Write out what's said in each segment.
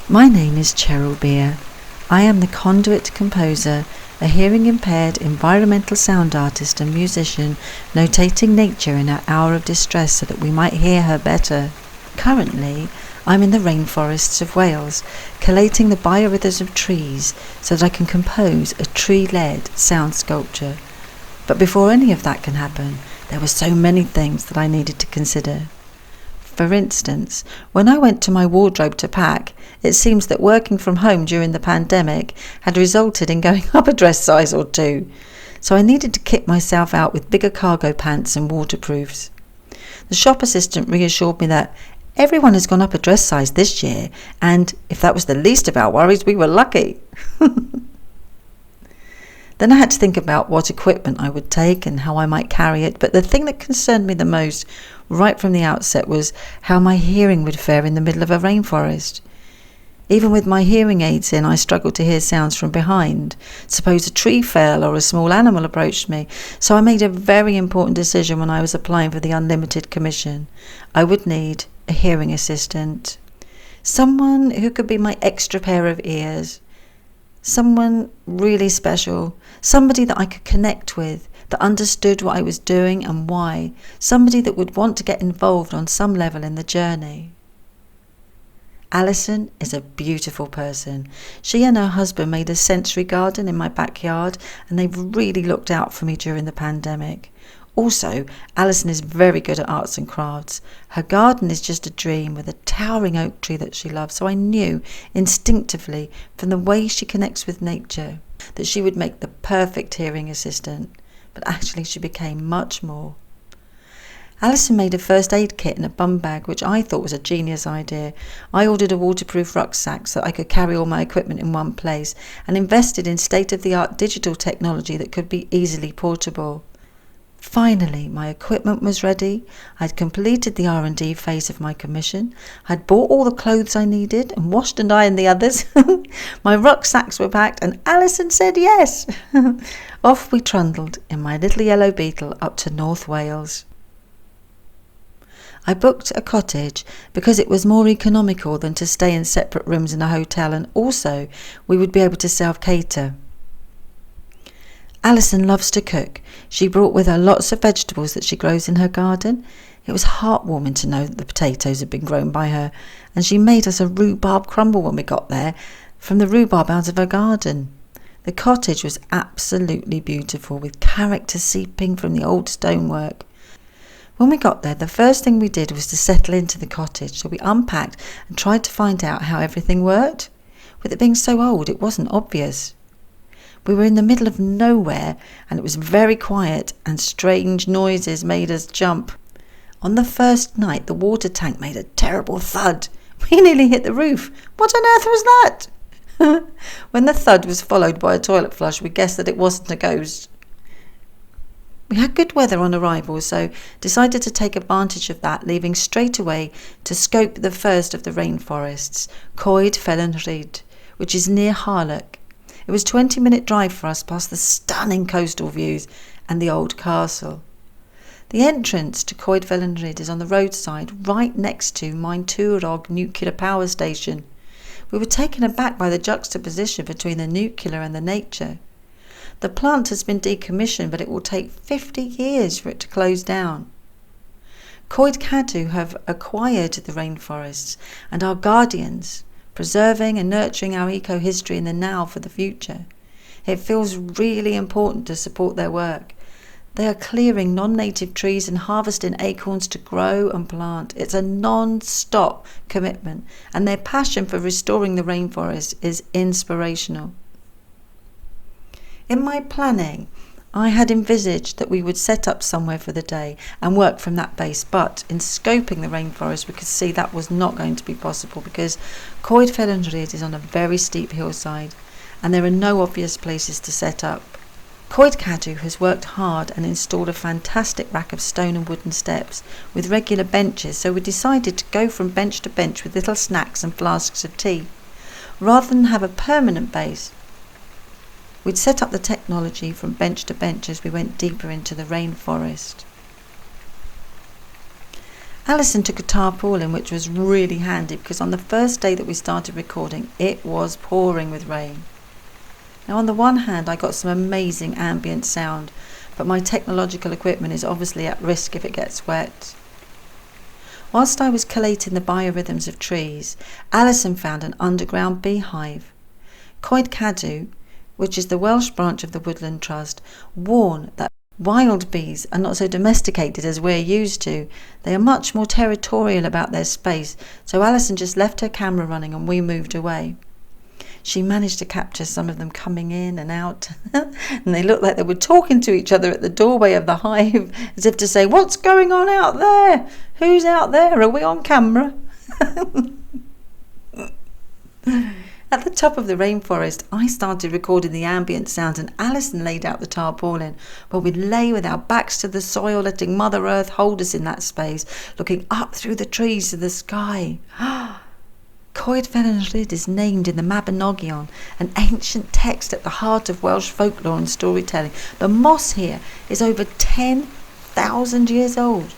My name is Cheryl Beer. I am the Conduit Composer, a hearing-impaired environmental sound artist and musician, notating nature in her hour of distress so that we might hear her better. Currently, I'm in the Rainforests of Wales, collating the biorhythms of trees so that I can compose a tree-led sound sculpture. But before any of that can happen, there were so many things that I needed to consider. For instance, when I went to my wardrobe to pack, it seems that working from home during the pandemic had resulted in going up a dress size or two, so I needed to kit myself out with bigger cargo pants and waterproofs. The shop assistant reassured me that everyone has gone up a dress size this year, and if that was the least of our worries, we were lucky. Then I had to think about what equipment I would take and how I might carry it, but the thing that concerned me the most right from the outset was how my hearing would fare in the middle of a rainforest. Even with my hearing aids in, I struggled to hear sounds from behind. Suppose a tree fell or a small animal approached me. So I made a very important decision when I was applying for the unlimited commission. I would need a hearing assistant, someone who could be my extra pair of ears, someone really special, somebody that I could connect with, that understood what I was doing and why, somebody that would want to get involved on some level in the journey. Alison is a beautiful person. She and her husband made a sensory garden in my backyard, and they've really looked out for me during the pandemic. Also, Alison is very good at arts and crafts. Her garden is just a dream with a towering oak tree that she loves, so I knew instinctively from the way she connects with nature that she would make the perfect hearing assistant. But actually she became much more. Alison made a first aid kit in a bum bag, which I thought was a genius idea. I ordered a waterproof rucksack so that I could carry all my equipment in one place, and invested in state-of-the-art digital technology that could be easily portable. Finally, my equipment was ready. I'd completed the R&D phase of my commission. I'd bought all the clothes I needed and washed and ironed the others. My rucksacks were packed and Alison said yes. Off we trundled in my little yellow Beetle up to North Wales. I booked a cottage because it was more economical than to stay in separate rooms in a hotel, and also we would be able to self-cater. Alison loves to cook. She brought with her lots of vegetables that she grows in her garden. It was heartwarming to know that the potatoes had been grown by her, and she made us a rhubarb crumble when we got there from the rhubarb out of her garden. The cottage was absolutely beautiful, with character seeping from the old stonework. When we got there, the first thing we did was to settle into the cottage, so we unpacked and tried to find out how everything worked. With it being so old, it wasn't obvious. We were in the middle of nowhere, and it was very quiet, and strange noises made us jump. On the first night, the water tank made a terrible thud. We nearly hit the roof. What on earth was that? When the thud was followed by a toilet flush, we guessed that it wasn't a ghost. We had good weather on arrival, so decided to take advantage of that, leaving straight away to scope the first of the rainforests, Coed, which is near Harlech. It was a 20-minute drive for us past the stunning coastal views and the old castle. The entrance to Coed is on the roadside right next to Yw'r nuclear power station. We were taken aback by the juxtaposition between the nuclear and the nature. The plant has been decommissioned, but it will take 50 years for it to close down. Coed have acquired the rainforests and are guardians, preserving and nurturing our eco-history in the now for the future. It feels really important to support their work. They are clearing non-native trees and harvesting acorns to grow and plant. It's a non-stop commitment, and their passion for restoring the rainforest is inspirational. In my planning, I had envisaged that we would set up somewhere for the day and work from that base, but in scoping the rainforest we could see that was not going to be possible because Coed is on a very steep hillside and there are no obvious places to set up. Coed has worked hard and installed a fantastic rack of stone and wooden steps with regular benches, so we decided to go from bench to bench with little snacks and flasks of tea. Rather than have a permanent base, we'd set up the technology from bench to bench as we went deeper into the rainforest. Alison took a tarpaulin, which was really handy because on the first day that we started recording, it was pouring with rain. Now, on the one hand, I got some amazing ambient sound, but my technological equipment is obviously at risk if it gets wet. Whilst I was collating the biorhythms of trees, Alison found an underground beehive. Coed, which is the Welsh branch of the Woodland Trust, warn that wild bees are not so domesticated as we're used to. They are much more territorial about their space, so Alison just left her camera running and we moved away. She managed to capture some of them coming in and out, and they looked like they were talking to each other at the doorway of the hive, as if to say, "What's going on out there? Who's out there? Are we on camera?" At the top of the rainforest, I started recording the ambient sounds and Alison laid out the tarpaulin, where we'd lay with our backs to the soil, letting Mother Earth hold us in that space, looking up through the trees to the sky. Coed is named in the Mabinogion, an ancient text at the heart of Welsh folklore and storytelling. The moss here is over 10,000 years old.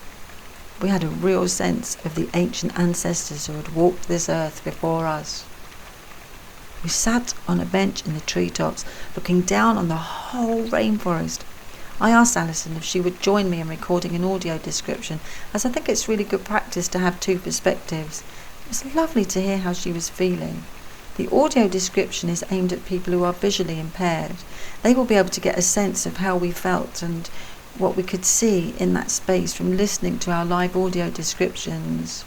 We had a real sense of the ancient ancestors who had walked this earth before us. We sat on a bench in the treetops, looking down on the whole rainforest. I asked Alison if she would join me in recording an audio description, as I think it's really good practice to have two perspectives. It was lovely to hear how she was feeling. The audio description is aimed at people who are visually impaired. They will be able to get a sense of how we felt and what we could see in that space from listening to our live audio descriptions.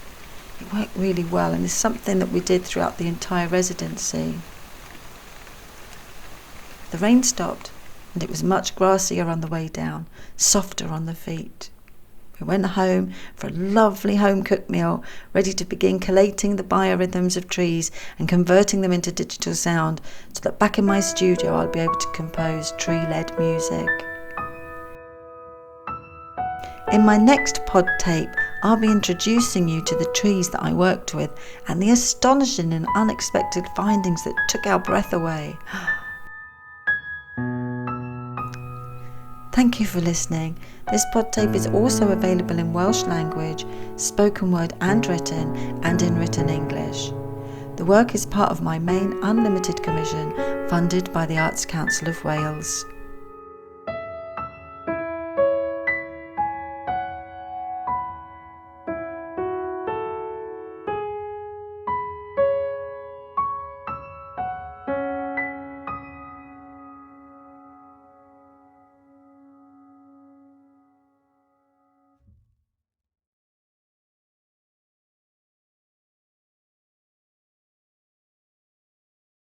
It worked really well and is something that we did throughout the entire residency. The rain stopped and it was much grassier on the way down, softer on the feet. We went home for a lovely home-cooked meal, ready to begin collating the biorhythms of trees and converting them into digital sound, so that back in my studio I'll be able to compose tree-led music. In my next pod tape, I'll be introducing you to the trees that I worked with and the astonishing and unexpected findings that took our breath away. Thank you for listening. This pod tape is also available in Welsh language, spoken word and in written English. The work is part of my main unlimited commission funded by the Arts Council of Wales.